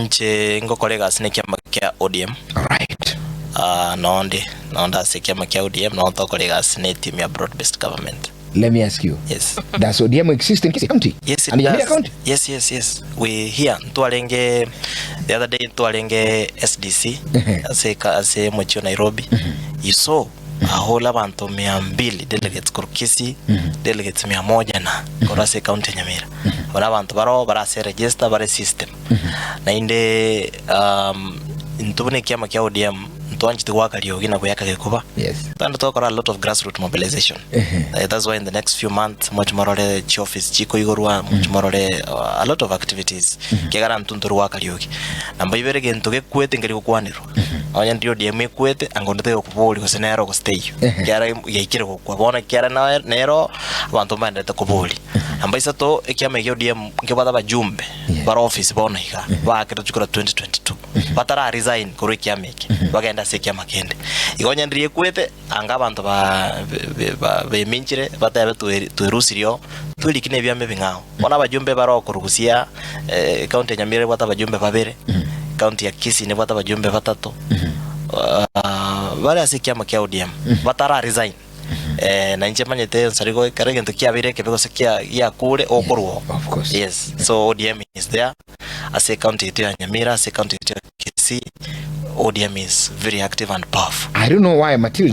nche ngo colleagues ne kiama kia ODM. Right. Nonda se kiama kia ODM no to colleagues ne team ya broad based government. Let me ask you. Yes. Does ODM exist in Kisii County? Yes, it and does. County? Yes. We here Tualenge the other day Tualenge SDC ase mwicho Nairobi. You saw a whole abantu 200 delegates kurukisi delegates 100 na korase county Nyamira. Wana abantu baro barase register bare system. Na inde ntubone kiama kia ODM tuanjiti wakaliogi na kuyaka gikuba. Yes. And talk a lot of grassroots mobilization. That's why in the next few months much more chief is chiko igorwa much more a lot of activities kegara ntunturu wakaliogi. Namba ibere gento gekwete ngeri kwaniro. Onya ndio DM kwete angonde okubuli ko senero ko stay. Kyara yikire ko bona kyara na nero abantu bande to kubuli. Namba isato ekyama yo DM ngebada bajumbe bara office bona hika. Ba akira chukura 2022. Batara resign kuri kyameke. Bagenda sekyama kende. Igonya ndiye kwete anga abantu be minchire batabe tuerusirio tulikine byambe bingao. Bona bajumbe bara okurugusia county Nyamira bata bajumbe babere. County ya Kisii ne bata bajumbe batatu. Bale asikiama kia ODM batara resign na nje manyete nsarigo karege ntukia bire kebego sekia ya kule okorwo. Of course. Yes, so ODM is there as a county to Nyamira, as a county to Kisii. ODM is very active and powerful. I don't know why Matilda